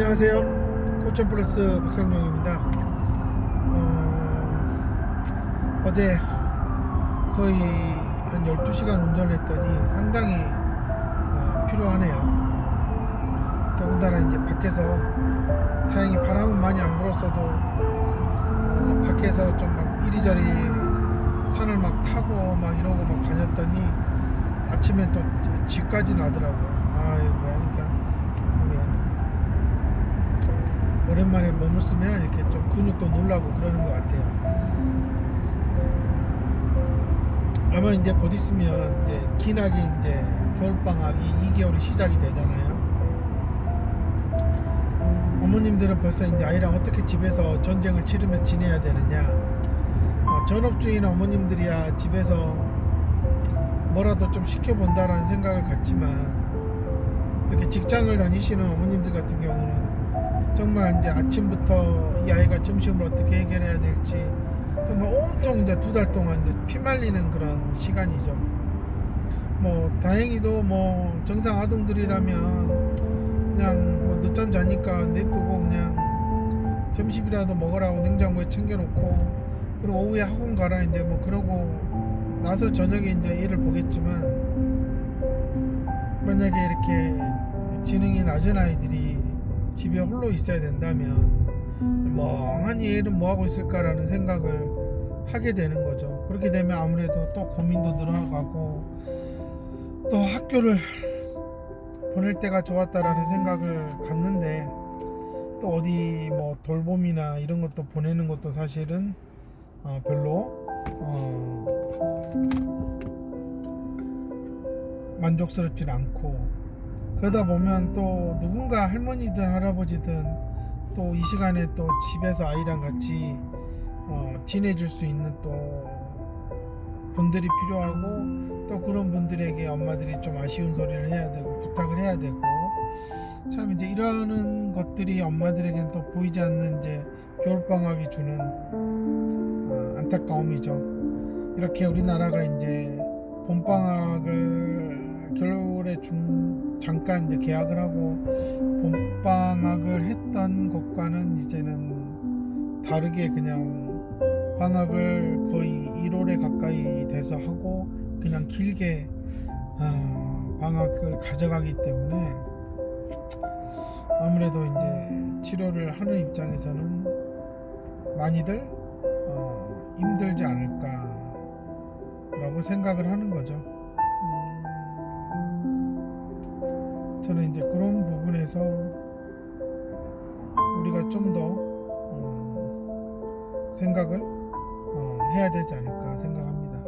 안녕하세요. 코천플러스 박상용입니다. 어제 거의 한 12시간 운전을 했더니 상당히 피로하네요. 더군다나 이제 밖에서 다행히 바람은 많이 안 불었어도 밖에서 좀 막 이리저리 산을 막 타고 막 이러고 막 다녔더니 아침에 또 쥐까지 나더라고요. 아이고, 그러니까 오랜만에 몸을 쓰면 이렇게 좀 근육도 놀라고 그러는 것 같아요. 아마 이제 곧 있으면 이제 기나긴 이제 겨울방학이 2개월이 시작이 되잖아요. 어머님들은 벌써 이제 아이랑 어떻게 집에서 전쟁을 치르며 지내야 되느냐. 전업 주인 어머님들이야 집에서 뭐라도 좀 시켜본다라는 생각을 갖지만, 이렇게 직장을 다니시는 어머님들 같은 경우는 정말 이제 아침부터 이 아이가 점심을 어떻게 해결해야 될지 정말 온통 이제 2달 동안 이제 피말리는 그런 시간이죠. 뭐 다행히도 뭐 정상 아동들이라면 그냥 뭐 늦잠 자니까 냅두고 그냥 점심이라도 먹으라고 냉장고에 챙겨놓고, 그리고 오후에 학원 가라 이제 뭐 그러고 나서 저녁에 이제 애를 보겠지만, 만약에 이렇게 지능이 낮은 아이들이 집에 홀로 있어야 된다면 멍하니 애는 뭐하고 있을까라는 생각을 하게 되는 거죠. 그렇게 되면 아무래도 또 고민도 늘어나고, 또 학교를 보낼 때가 좋았다라는 생각을 갖는데, 또 어디 뭐 돌봄이나 이런 것도 보내는 것도 사실은 별로 만족스럽진 않고, 그러다 보면 또 누군가 할머니든 할아버지든 또 이 시간에 또 집에서 아이랑 같이 지내줄 수 있는 또 분들이 필요하고, 또 그런 분들에게 엄마들이 좀 아쉬운 소리를 해야 되고 부탁을 해야 되고, 참 이제 이러는 것들이 엄마들에게는 또 보이지 않는 이제 겨울방학이 주는 안타까움이죠. 이렇게 우리나라가 이제 봄방학을 겨울에 잠깐 이제 개학을 하고 봄방학을 했던 것과는 이제는 다르게 그냥 방학을 거의 1월에 가까이 돼서 하고 그냥 길게 방학을 가져가기 때문에 아무래도 이제 치료를 하는 입장에서는 많이들 힘들지 않을까라고 생각을 하는 거죠. 저는 이제 그런 부분에서 우리가 좀 더 생각을 해야 되지 않을까 생각합니다.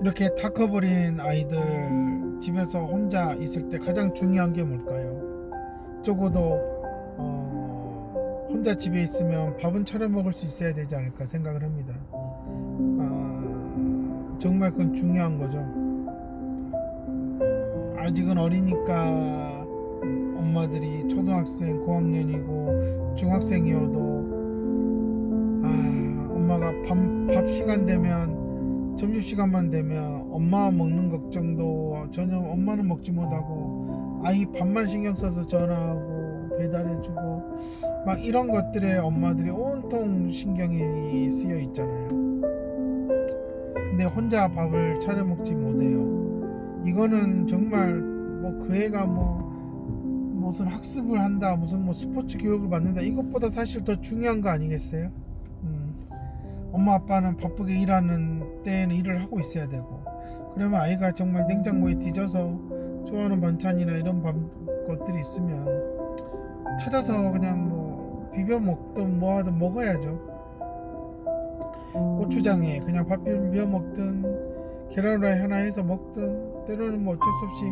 이렇게 다 커버린 아이들 집에서 혼자 있을 때 가장 중요한 게 뭘까요? 적어도 혼자 집에 있으면 밥은 차려 먹을 수 있어야 되지 않을까 생각을 합니다. 정말 그건 중요한 거죠. 아직은 어리니까 엄마들이 초등학생, 고학년이고 중학생이어도 엄마가 밥 시간 되면, 점심시간만 되면 엄마 먹는 걱정도 전혀 엄마는 먹지 못하고 아이 밥만 신경 써서 전화하고 배달해주고 막 이런 것들에 엄마들이 온통 신경이 쓰여 있잖아요. 근데 혼자 밥을 차려 먹지 못해요. 이거는 정말 뭐 그 애가 무슨 학습을 한다, 무슨 뭐 스포츠 교육을 받는다, 이것보다 사실 더 중요한 거 아니겠어요? 엄마 아빠는 바쁘게 일하는 때에는 일을 하고 있어야 되고, 그러면 아이가 정말 냉장고에 뒤져서 좋아하는 반찬이나 이런 것들이 있으면 찾아서 그냥 뭐 비벼 먹든 뭐 하든 먹어야죠. 고추장에 그냥 밥 비벼 먹든 계란 후라이 하나 해서 먹든, 때로는 뭐 어쩔 수 없이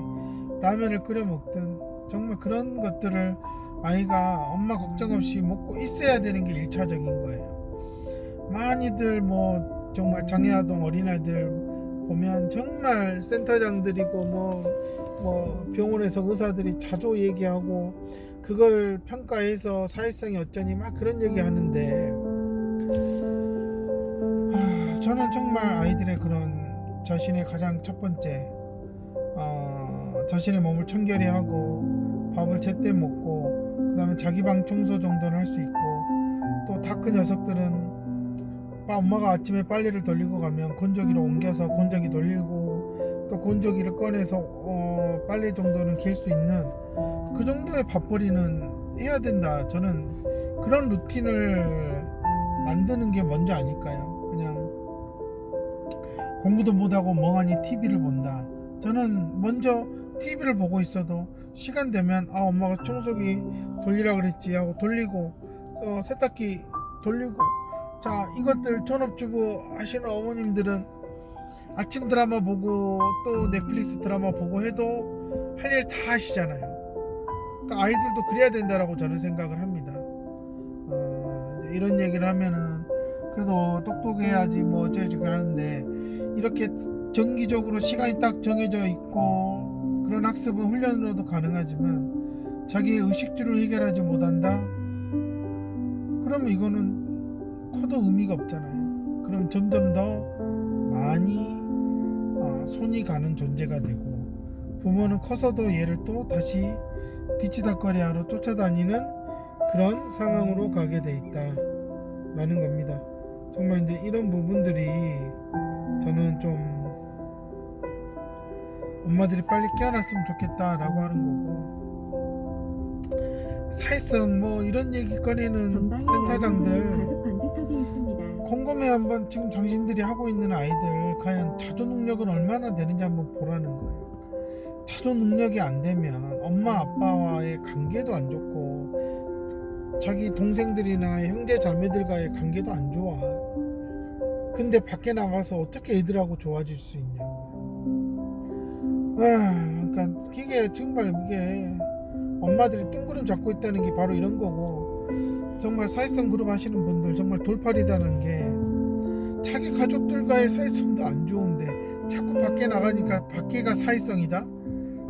라면을 끓여 먹든, 정말 그런 것들을 아이가 엄마 걱정 없이 먹고 있어야 되는 게 1차적인 거예요. 많이들 뭐 정말 장애아동 어린아이들 보면 정말 센터장들이고 뭐 병원에서 의사들이 자주 얘기하고 그걸 평가해서 사회성이 어쩌니 막 그런 얘기 하는데, 저는 정말 아이들의 그런 자신의 가장 첫 번째 자신의 몸을 청결히 하고 밥을 제때 먹고 그 다음에 자기 방 청소 정도는 할 수 있고, 또 다 큰 녀석들은 엄마가 아침에 빨래를 돌리고 가면 건조기로 옮겨서 건조기 돌리고, 또 건조기를 꺼내서 빨래 정도는 길 수 있는 그 정도의 밥벌이는 해야 된다. 저는 그런 루틴을 만드는 게 먼저 아닐까요? 그냥 공부도 못하고 멍하니 TV를 본다. 저는 먼저 TV를 보고 있어도 시간 되면 엄마가 청소기 돌리라 그랬지 하고 돌리고, 세탁기 돌리고. 자, 이것들 전업주부 하시는 어머님들은 아침 드라마 보고 또 넷플릭스 드라마 보고 해도 할 일 다 하시잖아요. 그러니까 아이들도 그래야 된다라고 저는 생각을 합니다. 이런 얘기를 하면은 그래도 똑똑해야지 뭐 어쩌고 하는데, 이렇게 정기적으로 시간이 딱 정해져 있고 그런 학습은 훈련으로도 가능하지만 자기의 의식주를 해결하지 못한다? 그러면 이거는 커도 의미가 없잖아요. 그럼 점점 더 많이 손이 가는 존재가 되고, 부모는 커서도 얘를 또 다시 뒤치다꺼리하러 쫓아다니는 그런 상황으로 가게 돼 있다라는 겁니다. 정말 이제 이런 부분들이 저는 좀 엄마들이 빨리 깨어났으면 좋겠다라고 하는 거고, 사회성 뭐 이런 얘기 꺼내는 센터장들 곰곰이 한번 지금 당신들이 하고 있는 아이들 과연 자조 능력은 얼마나 되는지 한번 보라는 거예요. 자조 능력이 안 되면 엄마 아빠와의 관계도 안 좋고 자기 동생들이나 형제 자매들과의 관계도 안 좋아. 근데 밖에 나가서 어떻게 애들하고 좋아질 수 있냐고요. 그러니까 이게 정말 이게 엄마들이 뜬구름 잡고 있다는 게 바로 이런 거고, 정말 사회성 그룹 하시는 분들 정말 돌팔이다는 게, 자기 가족들과의 사회성도 안 좋은데 자꾸 밖에 나가니까 밖에가 사회성이다?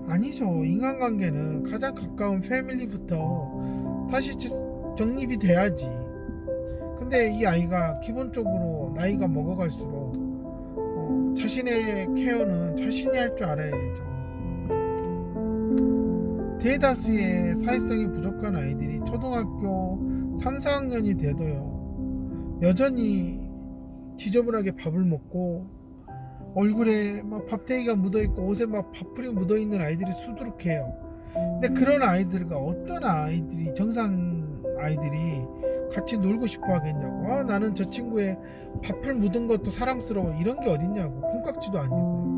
아니죠. 인간관계는 가장 가까운 패밀리부터 다시 정립이 돼야지. 근데 이 아이가 기본적으로 나이가 먹어갈수록 자신의 케어는 자신이 할 줄 알아야 되죠. 대다수의 사회성이 부족한 아이들이 초등학교 3, 4학년이 돼도요, 여전히 지저분하게 밥을 먹고 얼굴에 막 밥태기가 묻어있고 옷에 막 밥풀이 묻어있는 아이들이 수두룩해요. 근데 그런 아이들과 어떤 아이들이, 정상 아이들이 같이 놀고 싶어 하겠냐고. 나는 저 친구의 밥풀 묻은 것도 사랑스러워, 이런 게 어딨냐고. 콩깍지도 아니고.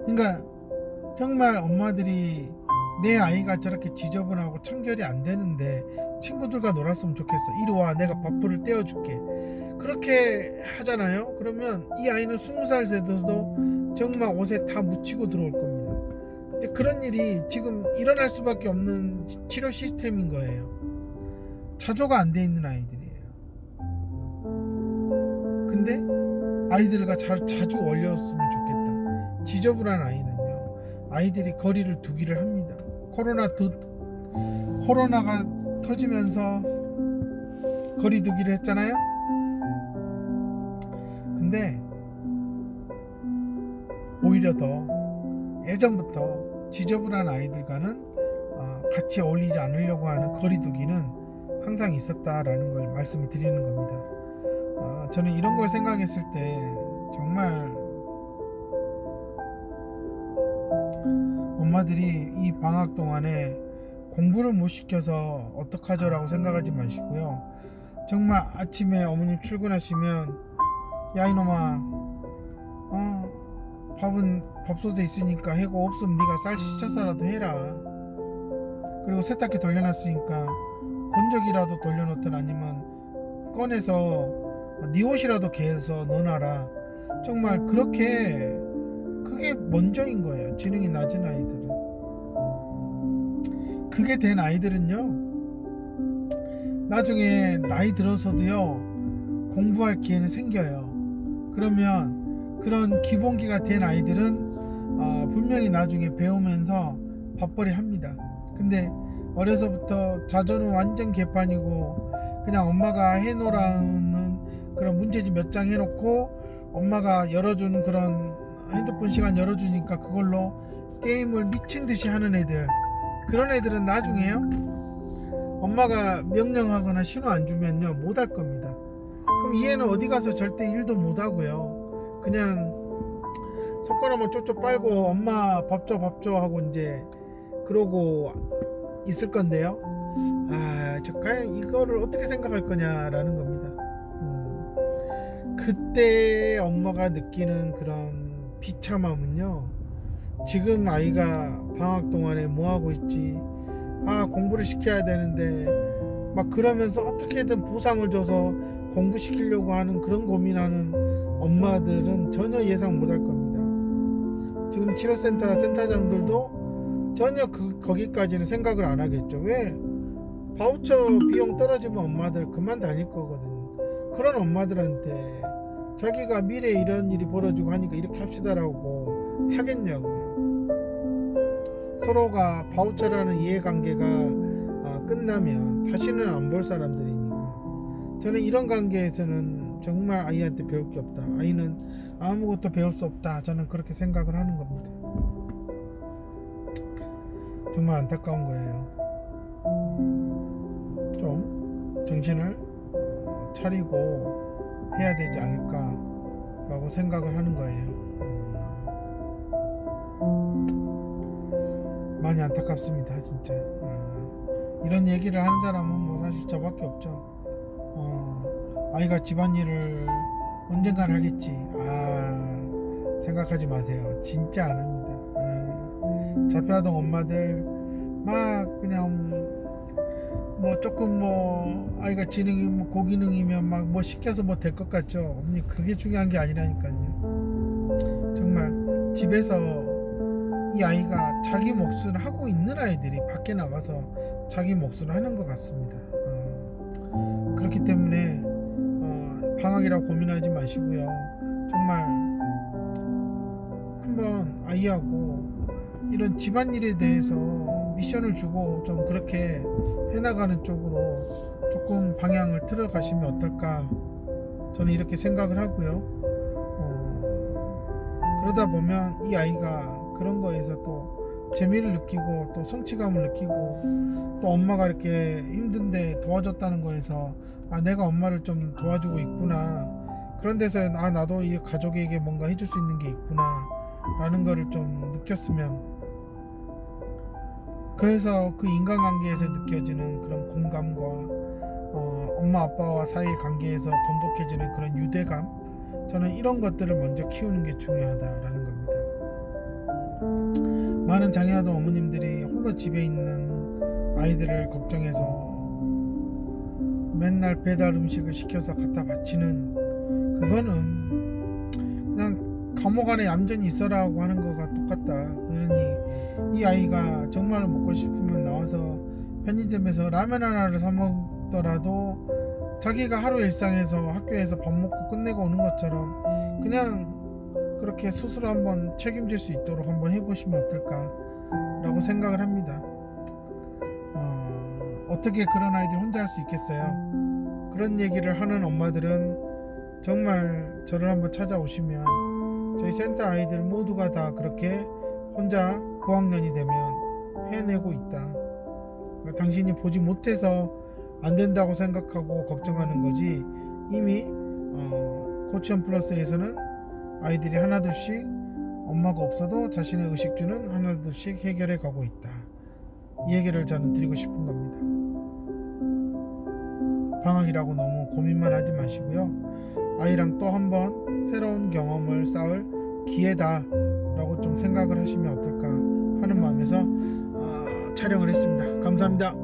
그러니까 정말 엄마들이 내 아이가 저렇게 지저분하고 청결이 안 되는데 친구들과 놀았으면 좋겠어, 이리 와 내가 밥풀을 떼어줄게, 그렇게 하잖아요. 그러면 이 아이는 20살 돼도 정말 옷에 다 묻히고 들어올 겁니다. 근데 그런 일이 지금 일어날 수밖에 없는 치료 시스템인 거예요. 자조가 안 돼 있는 아이들이에요. 근데 아이들과 자주 어울렸으면 좋겠다. 지저분한 아이는요, 아이들이 거리를 두기를 합니다. 코로나가 터지면서 거리 두기를 했잖아요. 근데 오히려 더 예전부터 지저분한 아이들과는 같이 어울리지 않으려고 하는 거리 두기는 항상 있었다라는 걸 말씀을 드리는 겁니다. 저는 이런 걸 생각했을 때 정말 엄마들이 이 방학 동안에 공부를 못 시켜서 어떡하죠 라고 생각하지 마시고요. 정말 아침에 어머님 출근하시면 야 이놈아, 밥은 밥솥에 있으니까 해고, 없으면 네가 쌀 시쳐서라도 해라. 그리고 세탁기 돌려놨으니까 건조기라도 돌려놓든 아니면 꺼내서 네 옷이라도 개서 넣어놔라. 정말 그렇게, 그게 먼저인 거예요. 지능이 낮은 아이들은. 그게 된 아이들은요, 나중에 나이 들어서도요 공부할 기회는 생겨요. 그러면 그런 기본기가 된 아이들은 분명히 나중에 배우면서 밥벌이 합니다. 근데 어려서부터 자조는 완전 개판이고 그냥 엄마가 해놓으라는 그런 문제집 몇 장 해놓고 엄마가 열어주는 그런 핸드폰 시간 열어주니까 그걸로 게임을 미친 듯이 하는 애들, 그런 애들은 나중에요 엄마가 명령하거나 신호 안 주면요 못 할 겁니다. 그럼 이 애는 어디 가서 절대 일도 못 하고요, 그냥 손가락만 쪽쪽 빨고 엄마 밥 줘 하고 이제 그러고 있을 건데요. 저 과연 이거를 어떻게 생각할 거냐라는 겁니다. 그때 엄마가 느끼는 그런 비참함은요, 지금 아이가 방학 동안에 뭐 하고 있지, 공부를 시켜야 되는데 막 그러면서 어떻게든 보상을 줘서 공부시키려고 하는 그런 고민하는 엄마들은 전혀 예상 못할 겁니다. 지금 치료센터 센터장들도 전혀 거기까지는 생각을 안 하겠죠. 왜? 바우처 비용 떨어지면 엄마들 그만 다닐 거거든. 그런 엄마들한테 자기가 미래에 이런 일이 벌어지고 하니까 이렇게 합시다라고 하겠냐고요. 서로가 바우처라는 이해관계가 끝나면 다시는 안 볼 사람들이니까, 저는 이런 관계에서는 정말 아이한테 배울 게 없다, 아이는 아무것도 배울 수 없다, 저는 그렇게 생각을 하는 겁니다. 정말 안타까운 거예요. 좀 정신을 차리고 해야 되지 않을까라고 생각을 하는 거예요. 많이 안타깝습니다, 진짜. 이런 얘기를 하는 사람은 뭐 사실 저밖에 없죠. 아이가 집안일을 언젠간 하겠지, 생각하지 마세요. 진짜 안 합니다. 잡혀하던 엄마들 막 그냥 뭐 조금 뭐 아이가 지능이 뭐 고기능이면 막 뭐 시켜서 뭐 될 것 같죠. 언니, 그게 중요한 게 아니라니까요. 정말 집에서 이 아이가 자기 몫을 하고 있는 아이들이 밖에 나가서 자기 몫을 하는 것 같습니다. 그렇기 때문에 방학이라고 고민하지 마시고요. 정말 한번 아이하고 이런 집안일에 대해서 미션을 주고 좀 그렇게 해나가는 쪽으로 조금 방향을 틀어 가시면 어떨까, 저는 이렇게 생각을 하고요. 그러다 보면 이 아이가 그런 거에서 또 재미를 느끼고 또 성취감을 느끼고, 또 엄마가 이렇게 힘든데 도와줬다는 거에서 내가 엄마를 좀 도와주고 있구나, 그런 데서 나도 이 가족에게 뭔가 해줄 수 있는 게 있구나 라는 거를 좀 느꼈으면, 그래서 그 인간관계에서 느껴지는 그런 공감과 엄마 아빠와 사이의 관계에서 돈독해지는 그런 유대감, 저는 이런 것들을 먼저 키우는 게 중요하다라는 겁니다. 많은 장애아동 어머님들이 홀로 집에 있는 아이들을 걱정해서 맨날 배달 음식을 시켜서 갖다 바치는, 그거는 그냥 감옥 안에 얌전히 있어라고 하는 거가 똑같다. 그러니 이 아이가 정말로 먹고 싶으면 나와서 편의점에서 라면 하나를 사 먹더라도 자기가 하루 일상에서 학교에서 밥 먹고 끝내고 오는 것처럼 그냥 그렇게 스스로 한번 책임질 수 있도록 한번 해보시면 어떨까 라고 생각을 합니다. 어떻게 그런 아이들 혼자 할 수 있겠어요? 그런 얘기를 하는 엄마들은 정말 저를 한번 찾아오시면 저희 센터 아이들 모두가 다 그렇게 혼자 고학년이 되면 해내고 있다, 그러니까 당신이 보지 못해서 안 된다고 생각하고 걱정하는 거지, 이미 코치원 플러스에서는 아이들이 하나둘씩 엄마가 없어도 자신의 의식주는 하나둘씩 해결해 가고 있다, 이 얘기를 저는 드리고 싶은 겁니다. 방학이라고 너무 고민만 하지 마시고요, 아이랑 또 한번 새로운 경험을 쌓을 기회다 라고 좀 생각을 하시면 어떨까 하는 마음에서 촬영을 했습니다. 감사합니다.